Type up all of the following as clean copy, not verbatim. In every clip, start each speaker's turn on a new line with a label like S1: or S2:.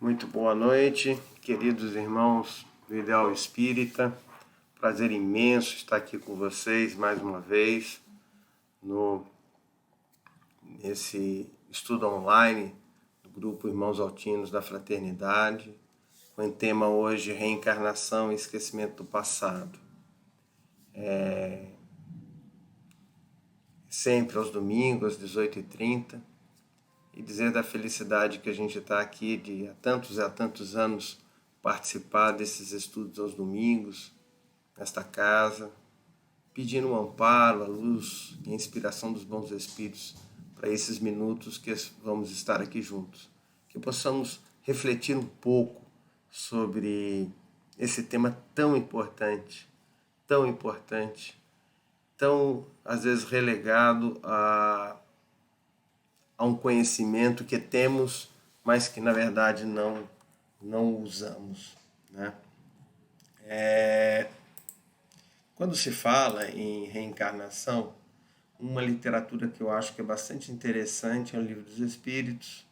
S1: Muito boa noite, queridos irmãos do Ideal Espírita. Prazer imenso estar aqui com vocês mais uma vez nesse estudo online do grupo Irmãos Altinos da Fraternidade, com o tema hoje Reencarnação e Esquecimento do Passado. Sempre aos domingos, às 18h30. E dizer da felicidade que a gente está aqui de há tantos anos participar desses estudos aos domingos, nesta casa, pedindo um amparo, a luz e a inspiração dos bons espíritos para esses minutos que vamos estar aqui juntos. Que possamos refletir um pouco sobre esse tema tão importante, tão às vezes relegado a um conhecimento que temos, mas que na verdade não usamos, né? Quando se fala em reencarnação, uma literatura que eu acho que é bastante interessante é o Livro dos Espíritos,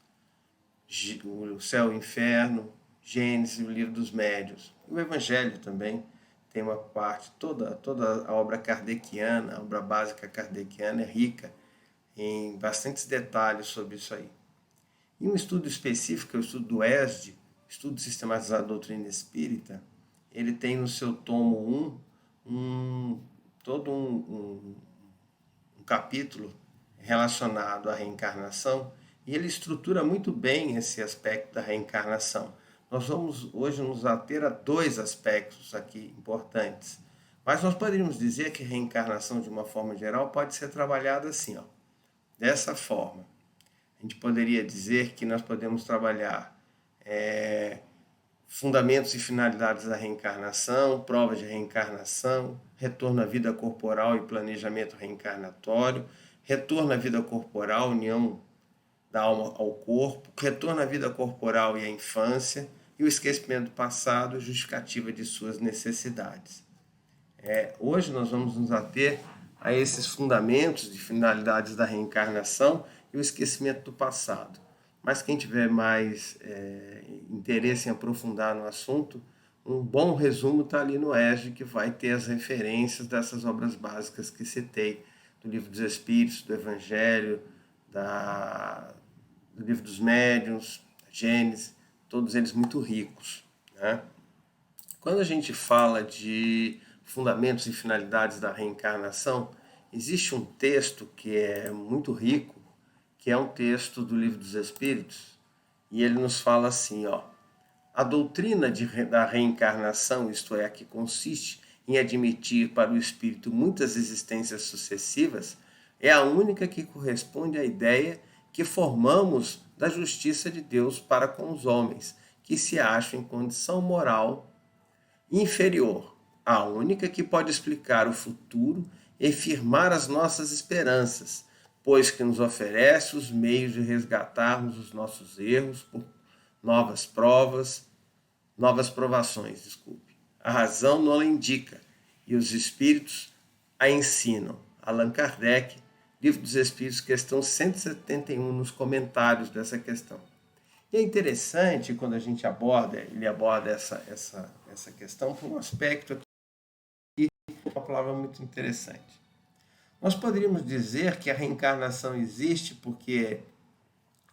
S1: o Céu e o Inferno, Gênesis e o Livro dos Médiuns. O Evangelho também tem uma parte, toda a obra kardeciana, a obra básica kardeciana é rica em bastantes detalhes sobre isso aí. E um estudo específico, o estudo do ESD, Estudo Sistematizado da Doutrina Espírita, ele tem no seu tomo 1 todo um capítulo relacionado à reencarnação, e ele estrutura muito bem esse aspecto da reencarnação. Nós vamos hoje nos ater a dois aspectos aqui importantes, mas nós poderíamos dizer que a reencarnação, de uma forma geral, pode ser trabalhada assim, dessa forma. A gente poderia dizer que nós podemos trabalhar fundamentos e finalidades da reencarnação, provas de reencarnação, retorno à vida corporal e planejamento reencarnatório, retorno à vida corporal, união da alma ao corpo, retorno à vida corporal e à infância, e o esquecimento do passado, justificativa de suas necessidades. Hoje nós vamos nos ater a esses fundamentos de finalidades da reencarnação e o esquecimento do passado. Mas quem tiver mais interesse em aprofundar no assunto, um bom resumo está ali no ESG, que vai ter as referências dessas obras básicas que citei, do Livro dos Espíritos, do Evangelho, do Livro dos Médiuns, da Gênesis, todos eles muito ricos, né? Quando a gente fala de fundamentos e finalidades da reencarnação, existe um texto que é muito rico, que é um texto do Livro dos Espíritos, e ele nos fala assim, a doutrina da reencarnação, isto é, a que consiste em admitir para o espírito muitas existências sucessivas, é a única que corresponde à ideia que formamos da justiça de Deus para com os homens, que se acham em condição moral inferior, a única que pode explicar o futuro e firmar as nossas esperanças, pois que nos oferece os meios de resgatarmos os nossos erros por novas provações. A razão não a indica e os espíritos a ensinam. Allan Kardec, Livro dos Espíritos, questão 171, nos comentários dessa questão. E é interessante quando a gente aborda essa questão por um aspecto aqui, uma palavra muito interessante. Nós poderíamos dizer que a reencarnação existe porque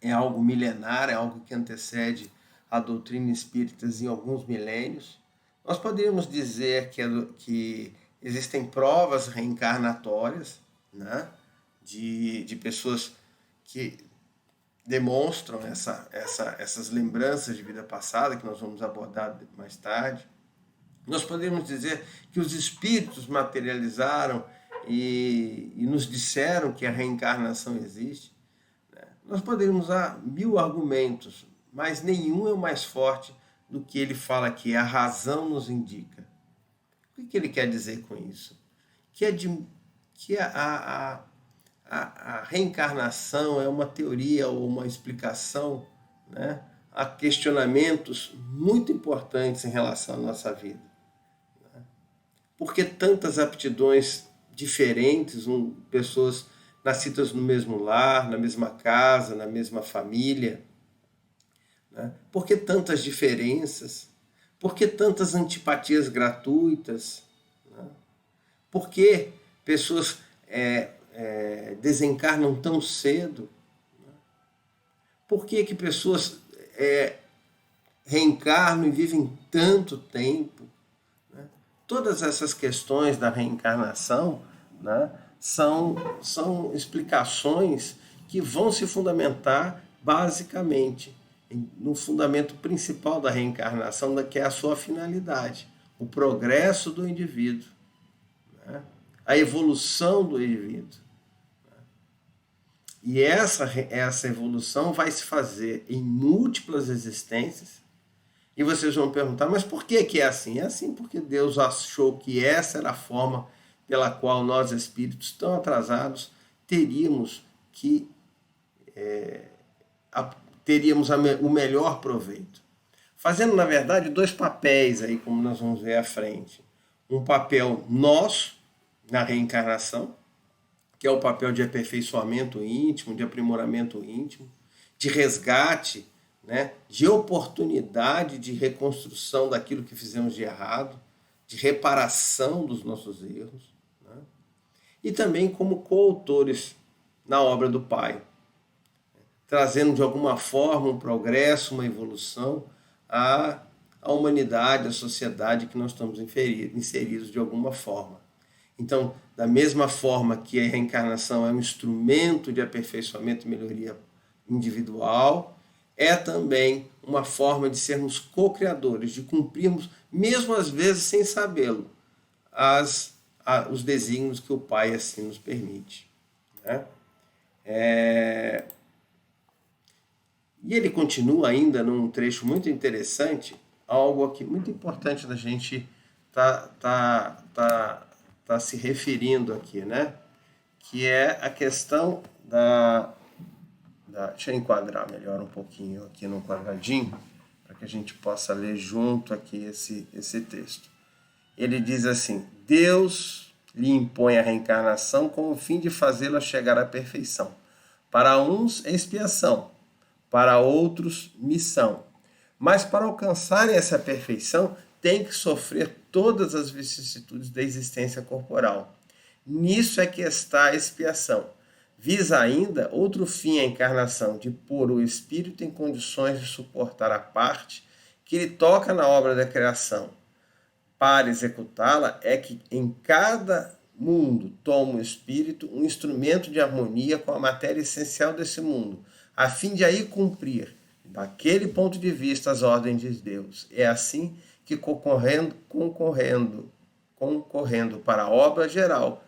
S1: é algo milenar, é algo que antecede a doutrina espírita em alguns milênios. Nós poderíamos dizer que existem provas reencarnatórias, né, de pessoas que demonstram essas lembranças de vida passada, que nós vamos abordar mais tarde. Nós podemos dizer que os espíritos materializaram e nos disseram que a reencarnação existe. Nós poderíamos usar 1000 argumentos, mas nenhum é mais forte do que ele fala aqui, a razão nos indica. O que ele quer dizer com isso? Que a reencarnação é uma teoria ou uma explicação, né, a questionamentos muito importantes em relação à nossa vida. Por que tantas aptidões diferentes, pessoas nascidas no mesmo lar, na mesma casa, na mesma família, né? Por que tantas diferenças? Por que tantas antipatias gratuitas? Né? Por que pessoas desencarnam tão cedo? Por que pessoas reencarnam e vivem tanto tempo? Né? Todas essas questões da reencarnação, né, são explicações que vão se fundamentar basicamente no fundamento principal da reencarnação, que é a sua finalidade, o progresso do indivíduo, né, a evolução do indivíduo. E essa evolução vai se fazer em múltiplas existências. E vocês vão perguntar, mas por que é assim? É assim porque Deus achou que essa era a forma pela qual nós, espíritos tão atrasados, teríamos o melhor proveito. Fazendo, na verdade, dois papéis aí, como nós vamos ver à frente. Um papel nosso, na reencarnação, que é o papel de aperfeiçoamento íntimo, de aprimoramento íntimo, de resgate, né, de oportunidade de reconstrução daquilo que fizemos de errado, de reparação dos nossos erros, né, e também como coautores na obra do Pai, trazendo de alguma forma um progresso, uma evolução à humanidade, à sociedade que nós estamos inseridos de alguma forma. Então, da mesma forma que a reencarnação é um instrumento de aperfeiçoamento e melhoria individual, é também uma forma de sermos co-criadores, de cumprirmos, mesmo às vezes sem sabê-lo, os desígnios que o Pai assim nos permite. Né? E ele continua ainda num trecho muito interessante, algo aqui muito importante da gente tá se referindo aqui, né? Que é a questão deixa eu enquadrar melhor um pouquinho aqui no quadradinho, para que a gente possa ler junto aqui esse texto. Ele diz assim: Deus lhe impõe a reencarnação com o fim de fazê-la chegar à perfeição. Para uns, expiação, para outros, missão. Mas para alcançarem essa perfeição, tem que sofrer todas as vicissitudes da existência corporal. Nisso é que está a expiação. Visa ainda outro fim a encarnação, de pôr o espírito em condições de suportar a parte que lhe toca na obra da criação. Para executá-la é que em cada mundo toma o espírito um instrumento de harmonia com a matéria essencial desse mundo, a fim de aí cumprir, daquele ponto de vista, as ordens de Deus. É assim que concorrendo para a obra geral,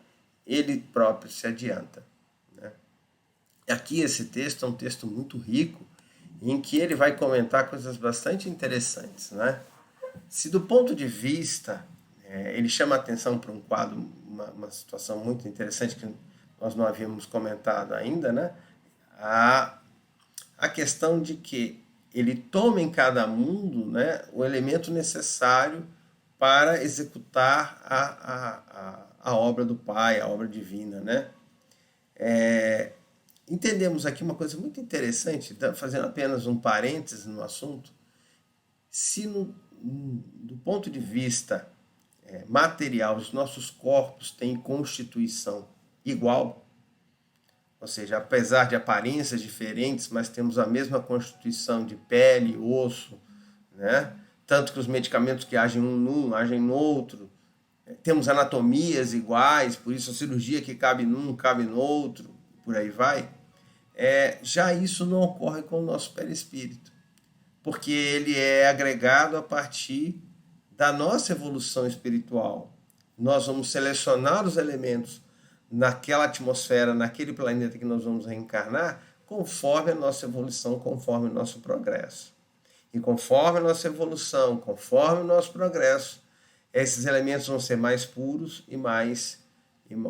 S1: ele próprio se adianta. Né? Aqui esse texto é um texto muito rico, em que ele vai comentar coisas bastante interessantes. Né? Se do ponto de vista, ele chama a atenção para um quadro, uma situação muito interessante que nós não havíamos comentado ainda, né? A questão de que ele toma em cada mundo, né, o elemento necessário para executar a obra do Pai, a obra divina. Né? Entendemos aqui uma coisa muito interessante, fazendo apenas um parênteses no assunto. Se do ponto de vista material, os nossos corpos têm constituição igual, ou seja, apesar de aparências diferentes, mas temos a mesma constituição de pele, osso, né? Tanto que os medicamentos que agem num, agem no outro, temos anatomias iguais, por isso a cirurgia que cabe num, cabe no outro, por aí vai. Já isso não ocorre com o nosso perispírito, porque ele é agregado a partir da nossa evolução espiritual. Nós vamos selecionar os elementos naquela atmosfera, naquele planeta que nós vamos reencarnar, conforme a nossa evolução, conforme o nosso progresso. E conforme a nossa evolução, conforme o nosso progresso, esses elementos vão ser mais puros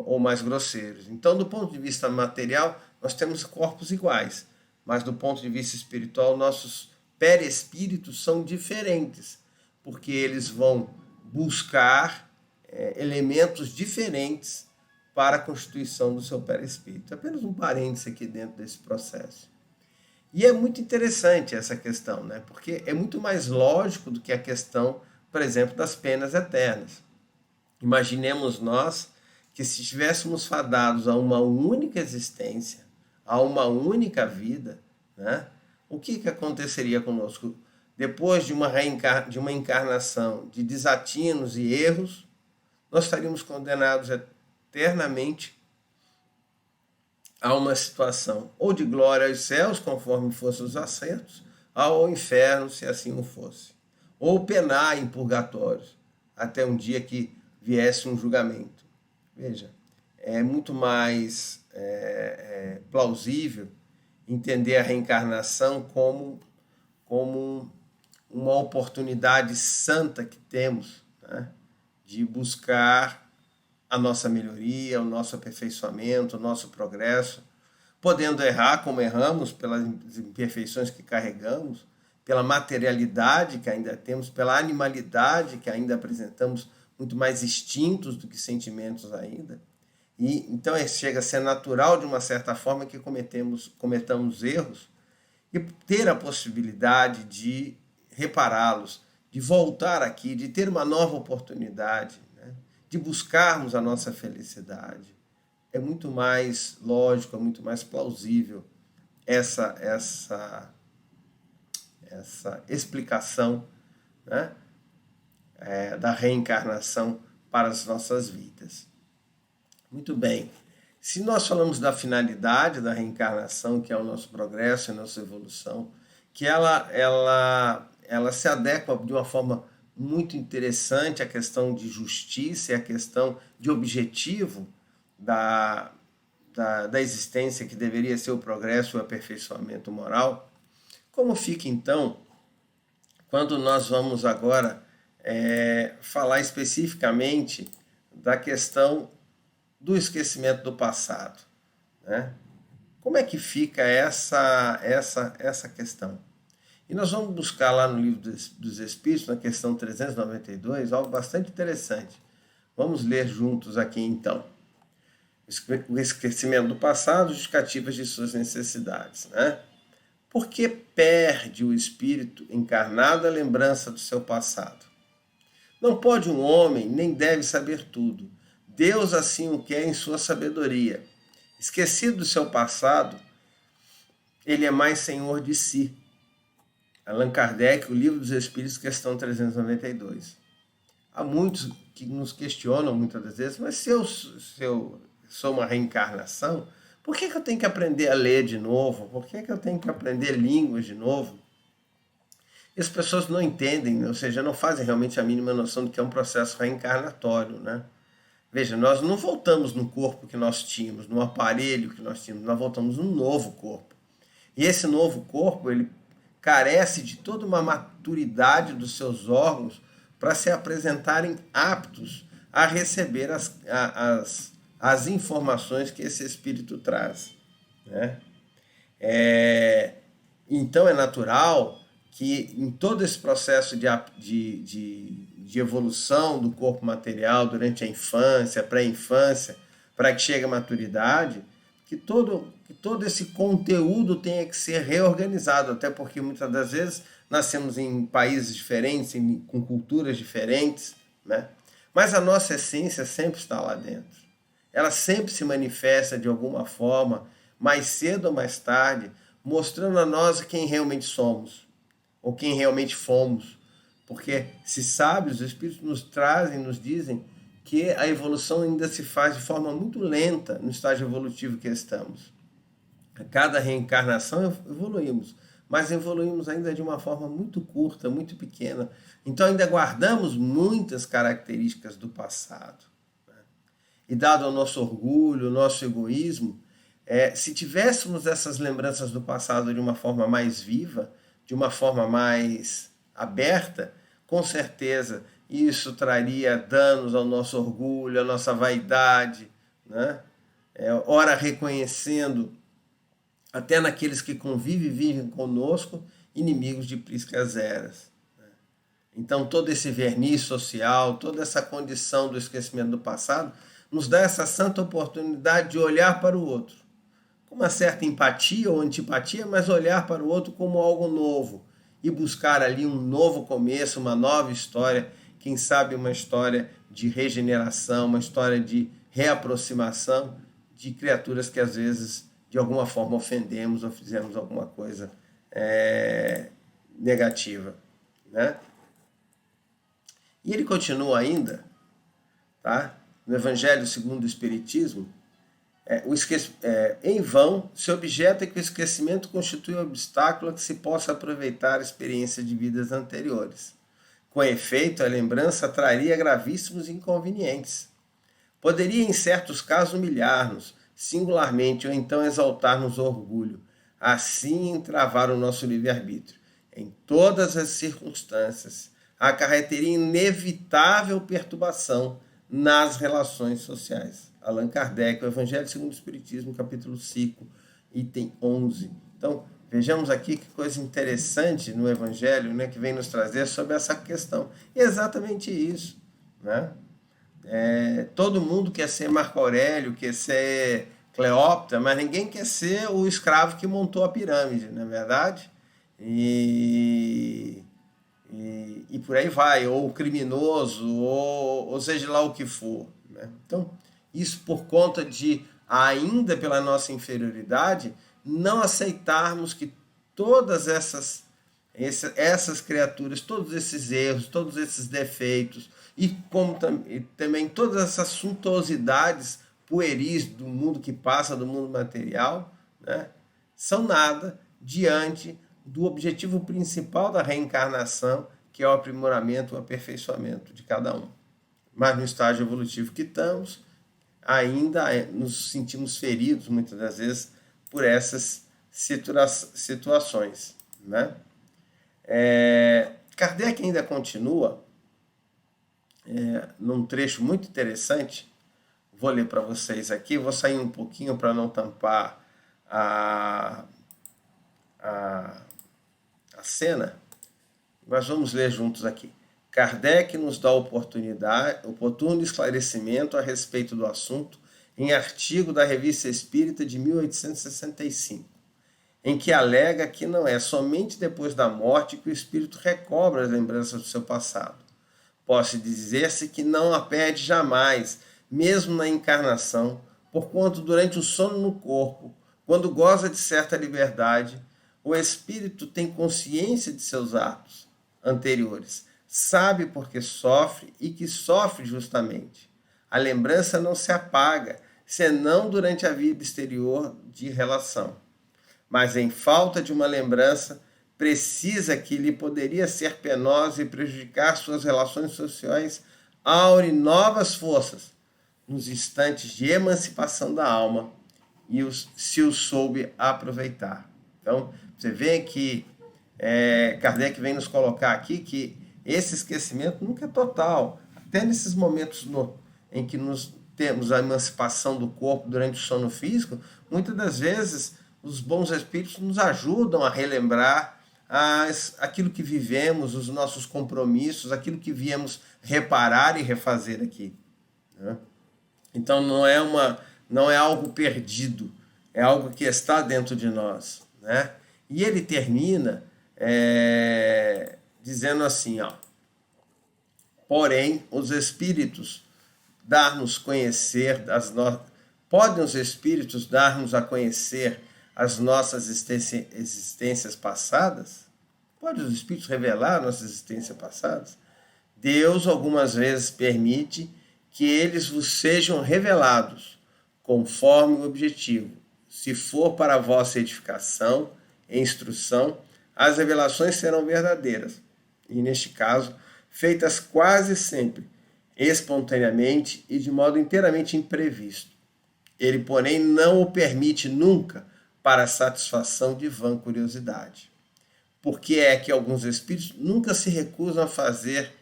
S1: ou mais grosseiros. Então, do ponto de vista material, nós temos corpos iguais, mas do ponto de vista espiritual, nossos perispíritos são diferentes, porque eles vão buscar elementos diferentes para a constituição do seu perispírito. Apenas um parêntese aqui dentro desse processo. E é muito interessante essa questão, né? Porque é muito mais lógico do que a questão, por exemplo, das penas eternas. Imaginemos nós que se estivéssemos fadados a uma única existência, a uma única vida, né? O que aconteceria conosco? Depois de uma encarnação de desatinos e erros, nós estaríamos condenados eternamente a uma situação ou de glória aos céus, conforme fossem os acertos, ao inferno, se assim o fosse, ou penar em purgatórios, até um dia que viesse um julgamento. Veja, é muito mais plausível entender a reencarnação como uma oportunidade santa que temos, né, de buscar a nossa melhoria, o nosso aperfeiçoamento, o nosso progresso, podendo errar como erramos, pelas imperfeições que carregamos, pela materialidade que ainda temos, pela animalidade que ainda apresentamos, muito mais instintos do que sentimentos ainda. E então chega a ser natural, de uma certa forma, que cometamos erros e ter a possibilidade de repará-los, de voltar aqui, de ter uma nova oportunidade, né, de buscarmos a nossa felicidade. É muito mais lógico, é muito mais plausível essa explicação, né, da reencarnação para as nossas vidas. Muito bem. Se nós falamos da finalidade da reencarnação, que é o nosso progresso, a nossa evolução, que ela se adequa de uma forma muito interessante à questão de justiça e à questão de objetivo da existência, que deveria ser o progresso e o aperfeiçoamento moral, como fica então quando nós vamos agora falar especificamente da questão do esquecimento do passado, né? Como é que fica essa questão? E nós vamos buscar lá no Livro dos Espíritos, na questão 392, algo bastante interessante. Vamos ler juntos aqui então. O esquecimento do passado, justificativas de suas necessidades, né? Por que perde o espírito encarnado a lembrança do seu passado? Não pode um homem, nem deve saber tudo. Deus assim o quer em sua sabedoria. Esquecido do seu passado, ele é mais senhor de si. Allan Kardec, o Livro dos Espíritos, questão 392. Há muitos que nos questionam muitas das vezes, mas se eu sou uma reencarnação, por que eu tenho que aprender a ler de novo? Por que eu tenho que aprender línguas de novo? E as pessoas não entendem, ou seja, não fazem realmente a mínima noção do que é um processo reencarnatório, né? Veja, nós não voltamos no corpo que nós tínhamos, no aparelho que nós tínhamos, nós voltamos num novo corpo. E esse novo corpo, ele carece de toda uma maturidade dos seus órgãos para se apresentarem aptos a receber as informações que esse espírito traz, né? Então é natural que em todo esse processo de evolução do corpo material durante a infância, pré-infância, para que chegue à maturidade, que todo esse conteúdo tenha que ser reorganizado, até porque muitas das vezes nascemos em países diferentes, com culturas diferentes, né? Mas a nossa essência sempre está lá dentro. Ela sempre se manifesta de alguma forma, mais cedo ou mais tarde, mostrando a nós quem realmente somos, ou quem realmente fomos. Porque, se sabe, os Espíritos nos trazem, nos dizem que a evolução ainda se faz de forma muito lenta no estágio evolutivo que estamos. A cada reencarnação evoluímos, mas evoluímos ainda de uma forma muito curta, muito pequena. Então ainda guardamos muitas características do passado. E dado o nosso orgulho, o nosso egoísmo, se tivéssemos essas lembranças do passado de uma forma mais viva, de uma forma mais aberta, com certeza isso traria danos ao nosso orgulho, à nossa vaidade, né? Ora reconhecendo, até naqueles que convivem e vivem conosco, inimigos de priscas eras. Então todo esse verniz social, toda essa condição do esquecimento do passado, nos dá essa santa oportunidade de olhar para o outro uma certa empatia ou antipatia, mas olhar para o outro como algo novo e buscar ali um novo começo, uma nova história, quem sabe uma história de regeneração, uma história de reaproximação de criaturas que às vezes de alguma forma ofendemos ou fizemos alguma coisa negativa, né? E ele continua ainda, tá? No Evangelho segundo o Espiritismo, em vão se objeta que o esquecimento constitui um obstáculo a que se possa aproveitar a experiência de vidas anteriores. Com efeito, a lembrança traria gravíssimos inconvenientes. Poderia, em certos casos, humilhar-nos, singularmente, ou então exaltar-nos o orgulho, assim entravar o nosso livre-arbítrio. Em todas as circunstâncias, acarretaria inevitável perturbação nas relações sociais. Allan Kardec, o Evangelho segundo o Espiritismo, capítulo 5, item 11. Então, vejamos aqui que coisa interessante no Evangelho, né, que vem nos trazer sobre essa questão. E é exatamente isso, né? Todo mundo quer ser Marco Aurélio, quer ser Cleópatra, mas ninguém quer ser o escravo que montou a pirâmide, não é verdade? E por aí vai, ou o criminoso, ou seja lá o que for, né? Então, isso por conta de, ainda pela nossa inferioridade, não aceitarmos que todas essas criaturas, todos esses erros, todos esses defeitos, e como também todas essas suntuosidades pueris do mundo que passa, do mundo material, né, são nada diante do objetivo principal da reencarnação, que é o aprimoramento, o aperfeiçoamento de cada um. Mas no estágio evolutivo que estamos, ainda nos sentimos feridos, muitas das vezes, por essas situações, né? Kardec ainda continua num trecho muito interessante. Vou ler para vocês aqui, vou sair um pouquinho para não tampar a cena, mas vamos ler juntos aqui. Kardec nos dá oportuno esclarecimento a respeito do assunto em artigo da Revista Espírita de 1865, em que alega que não é somente depois da morte que o espírito recobra as lembranças do seu passado. Pode dizer-se que não a perde jamais, mesmo na encarnação, porquanto durante o sono no corpo, quando goza de certa liberdade, o espírito tem consciência de seus atos anteriores, sabe por que sofre e que sofre justamente. A lembrança não se apaga, senão durante a vida exterior de relação. Mas em falta de uma lembrança, precisa que lhe poderia ser penosa e prejudicar suas relações sociais, aure novas forças nos instantes de emancipação da alma e se o soube aproveitar. Então, você vê que Kardec vem nos colocar aqui que esse esquecimento nunca é total. Até nesses momentos em que temos a emancipação do corpo durante o sono físico, muitas das vezes os bons espíritos nos ajudam a relembrar aquilo que vivemos, os nossos compromissos, aquilo que viemos reparar e refazer aqui, né? Então não é algo perdido, é algo que está dentro de nós, né? E ele termina dizendo assim, ó: porém, os espíritos dar-nos conhecer podem os espíritos dar-nos a conhecer as nossas existências passadas? Pode os espíritos revelar nossas existências passadas? Deus algumas vezes permite que eles vos sejam revelados, conforme o objetivo. Se for para a vossa edificação e instrução, as revelações serão verdadeiras, e neste caso, feitas quase sempre, espontaneamente e de modo inteiramente imprevisto. Ele, porém, não o permite nunca para a satisfação de vã curiosidade. Porque é que alguns espíritos nunca se recusam a fazer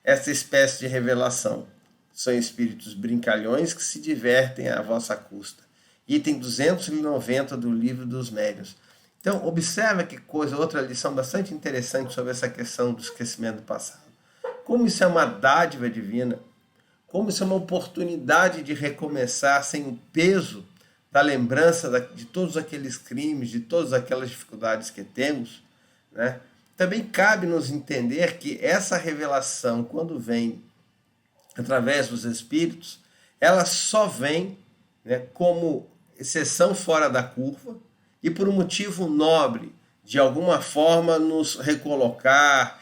S1: essa espécie de revelação. São espíritos brincalhões que se divertem à vossa custa. Item 290 do Livro dos Médiuns. Então, observa que coisa, outra lição bastante interessante sobre essa questão do esquecimento do passado. Como isso é uma dádiva divina, como isso é uma oportunidade de recomeçar sem o peso da lembrança de todos aqueles crimes, de todas aquelas dificuldades que temos, né? Também cabe nos entender que essa revelação, quando vem através dos Espíritos, ela só vem, né, como exceção fora da curva e por um motivo nobre, de alguma forma nos recolocar,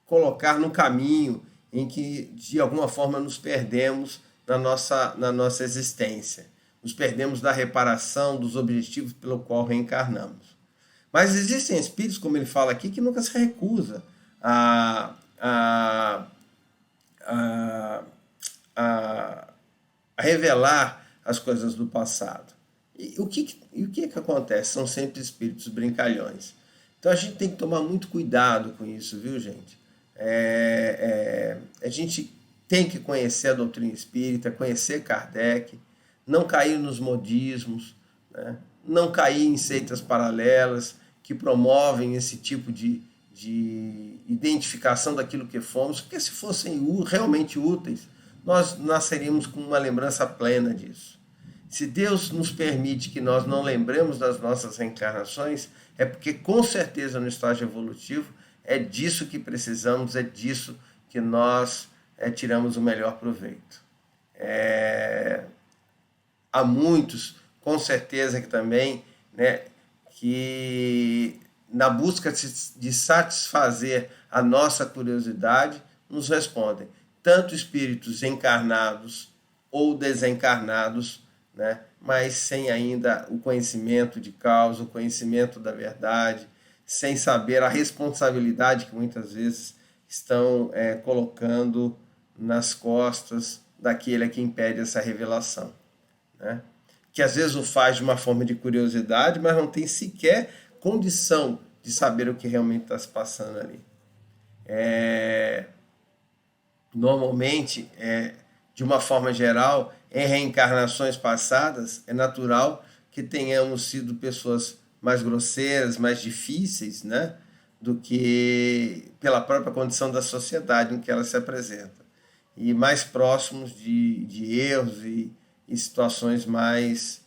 S1: colocar no caminho em que de alguma forma nos perdemos na nossa existência. Nos perdemos da reparação dos objetivos pelo qual reencarnamos. Mas existem espíritos, como ele fala aqui, que nunca se recusa a, a, a revelar as coisas do passado. E o que acontece? São sempre espíritos brincalhões. Então a gente tem que tomar muito cuidado com isso, viu, gente? A gente tem que conhecer a doutrina espírita, conhecer Kardec, não cair nos modismos, né? Não cair em seitas paralelas que promovem esse tipo de identificação daquilo que fomos, porque se fossem realmente úteis, nós nasceríamos com uma lembrança plena disso. Se Deus nos permite que nós não lembremos das nossas reencarnações, é porque com certeza no estágio evolutivo é disso que precisamos, é disso que nós tiramos o melhor proveito. Há muitos, com certeza que também, né, que na busca de satisfazer a nossa curiosidade, nos respondem, tanto espíritos encarnados ou desencarnados, né, mas sem ainda o conhecimento de causa, o conhecimento da verdade, sem saber a responsabilidade que muitas vezes estão colocando nas costas daquele a quem impede essa revelação, né? Que às vezes o faz de uma forma de curiosidade, mas não tem sequer condição de saber o que realmente está se passando ali. Normalmente, de uma forma geral, em reencarnações passadas, é natural que tenhamos sido pessoas mais grosseiras, mais difíceis, né, do que pela própria condição da sociedade em que ela se apresenta. E mais próximos de erros e situações mais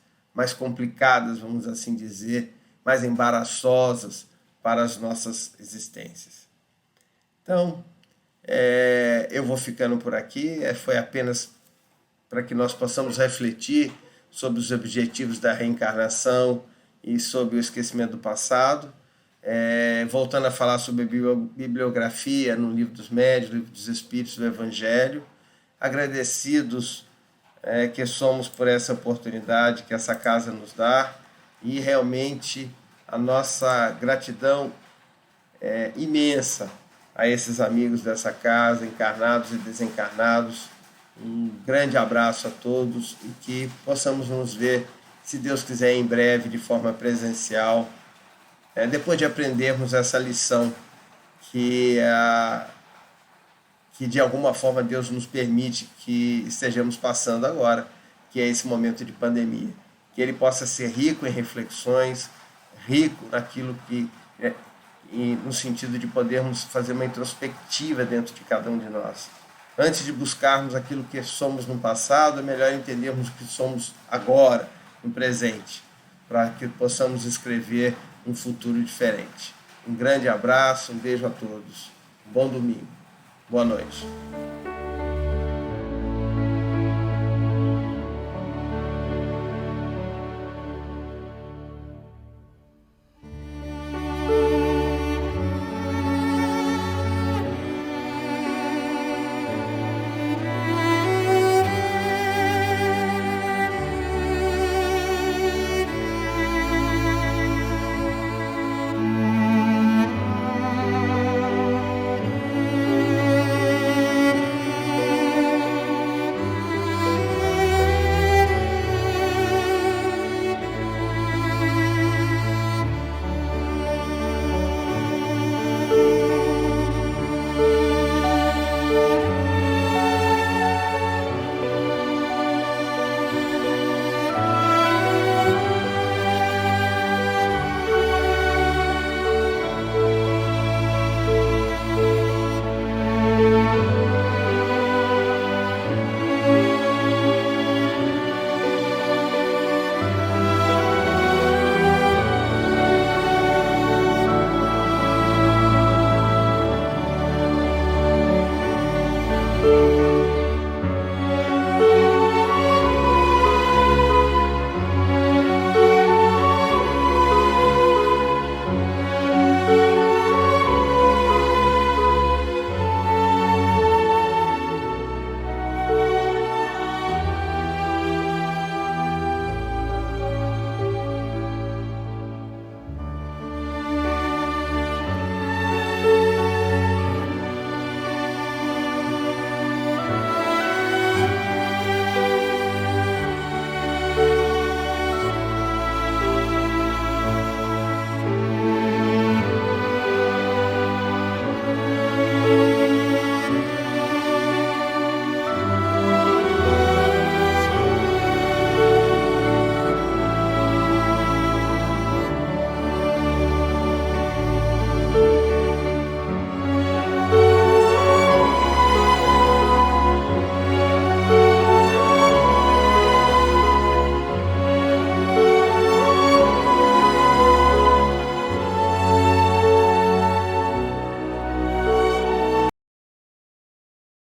S1: complicadas, vamos assim dizer, mais embaraçosas para as nossas existências. Então, eu vou ficando por aqui. Foi apenas para que nós possamos refletir sobre os objetivos da reencarnação e sobre o esquecimento do passado. Voltando a falar sobre bibliografia no Livro dos Médiuns, Livro dos Espíritos, do Evangelho. Agradecidos que somos por essa oportunidade que essa casa nos dá, e realmente a nossa gratidão é imensa a esses amigos dessa casa, encarnados e desencarnados. Um grande abraço a todos e que possamos nos ver, se Deus quiser, em breve, de forma presencial, depois de aprendermos essa lição que de alguma forma Deus nos permite que estejamos passando agora, que é esse momento de pandemia. Que ele possa ser rico em reflexões, rico naquilo que, no sentido de podermos fazer uma introspectiva dentro de cada um de nós. Antes de buscarmos aquilo que somos no passado, é melhor entendermos o que somos agora, no presente, para que possamos escrever um futuro diferente. Um grande abraço, um beijo a todos. Bom domingo. Boa noite.